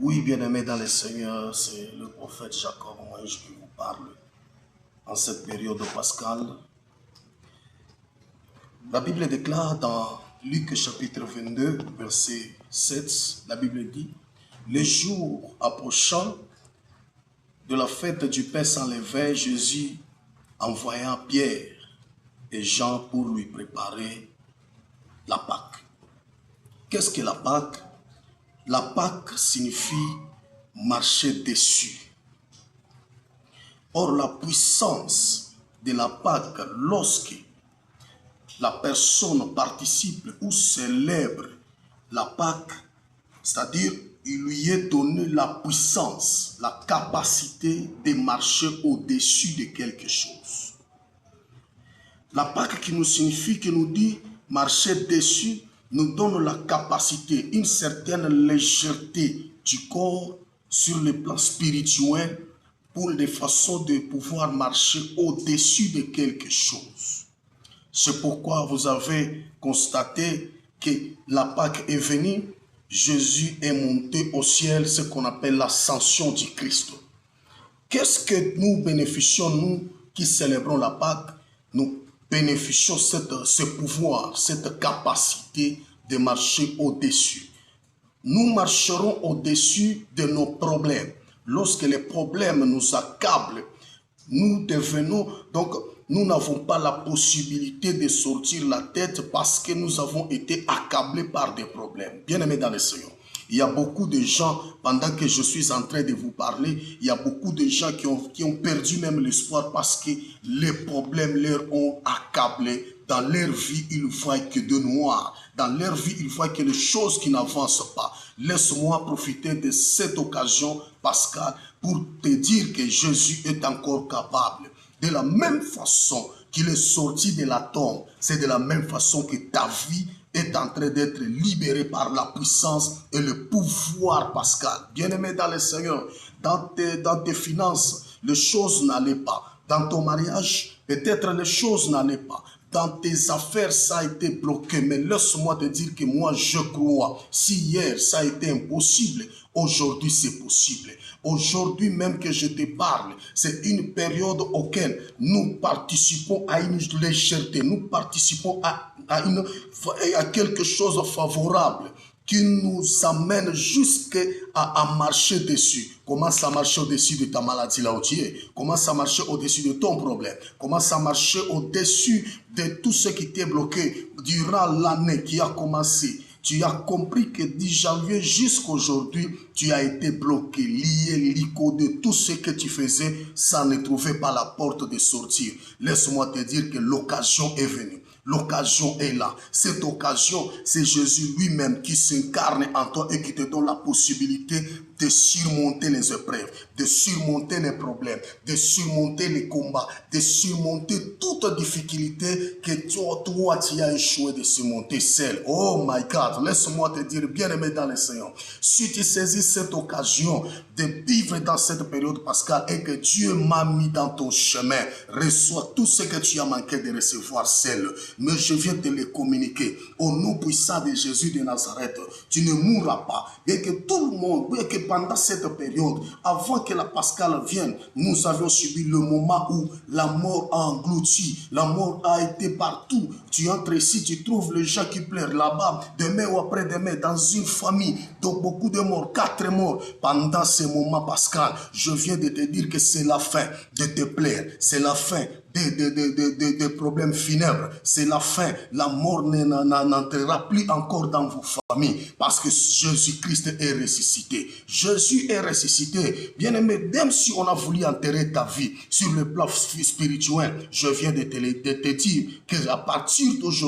Oui, bien-aimé dans le Seigneur, c'est le prophète Jacob Moïse qui vous parle en cette période pascale. La Bible déclare dans Luc chapitre 22, verset 7, la Bible dit « Le jour approchant de la fête du pain sans levain, Jésus envoya Pierre et Jean pour lui préparer la Pâque. » Qu'est-ce que la Pâque? La Pâque signifie marcher dessus. Or, la puissance de la Pâque, lorsque la personne participe ou célèbre la Pâque, c'est-à-dire il lui est donné la puissance, la capacité de marcher au-dessus de quelque chose. La Pâque qui nous signifie, qui nous dit marcher dessus, nous donne la capacité, une certaine légèreté du corps sur le plan spirituel pour de façon de pouvoir marcher au-dessus de quelque chose. C'est pourquoi vous avez constaté que la Pâque est venue, Jésus est monté au ciel, ce qu'on appelle l'ascension du Christ. Qu'est-ce que nous bénéficions, nous qui célébrons la Pâque? Nous bénéficions ce pouvoir, cette capacité de marcher au-dessus. Nous marcherons au-dessus de nos problèmes. Lorsque les problèmes nous accablent, nous devenons, donc nous n'avons pas la possibilité de sortir la tête parce que nous avons été accablés par des problèmes. Bien-aimés dans le Seigneur, il y a beaucoup de gens, pendant que je suis en train de vous parler, il y a beaucoup de gens qui ont perdu même l'espoir parce que les problèmes leur ont accablé. Dans leur vie, ils ne voient que de noir. Dans leur vie, ils voient que les choses qui n'avancent pas. Laisse-moi profiter de cette occasion, Pascal, pour te dire que Jésus est encore capable. De la même façon qu'il est sorti de la tombe, c'est de la même façon que ta vie est en train d'être libérée par la puissance et le pouvoir, Pascal. Bien-aimé dans le Seigneur, dans tes finances, les choses n'allaient pas. Dans ton mariage, peut-être les choses n'allaient pas. Dans tes affaires, ça a été bloqué. Mais laisse-moi te dire que moi, je crois. Si hier, ça a été impossible, aujourd'hui, c'est possible. Aujourd'hui même que je te parle, c'est une période auquel nous participons à une légèreté. Nous participons à quelque chose de favorable qui nous amène jusqu'à marcher dessus. Commence à marcher au-dessus de ta maladie là où tu es. Commence à marcher au-dessus de ton problème. Commence à marcher au-dessus de tout ce qui t'est bloqué durant l'année qui a commencé. Tu as compris que du janvier jusqu'à aujourd'hui, tu as été bloqué, lié, licodé. Tout ce que tu faisais, ça ne trouvait pas la porte de sortir. Laisse-moi te dire que l'occasion est venue. L'occasion est là. Cette occasion, c'est Jésus lui-même qui s'incarne en toi et qui te donne la possibilité de surmonter les épreuves, de surmonter les problèmes, de surmonter les combats, de surmonter toute difficulté que toi tu as échoué de surmonter seul. Oh my God, laisse-moi te dire, bien-aimé dans le Seigneur, si tu saisis cette occasion de vivre dans cette période pascale et que Dieu m'a mis dans ton chemin, reçois tout ce que tu as manqué de recevoir seul. Mais je viens te le communiquer. Au nom puissant de Jésus de Nazareth, tu ne mourras pas. Et que tout le monde, et que pendant cette période, avant que la Pascale vienne, nous avions subi le moment où la mort a englouti, la mort a été partout. Tu entres ici, tu trouves les gens qui pleurent là-bas, demain ou après-demain, dans une famille, donc beaucoup de morts, 4 morts. Pendant ce moment pascal, je viens de te dire que c'est la fin de te plaire, c'est la fin des problèmes funèbres, c'est la fin. La mort n'entrera plus encore dans vos familles parce que Jésus-Christ est ressuscité. Jésus est ressuscité. Bien-aimé, même si on a voulu enterrer ta vie sur le plan spirituel, je viens de te dire qu'à partir d'aujourd'hui,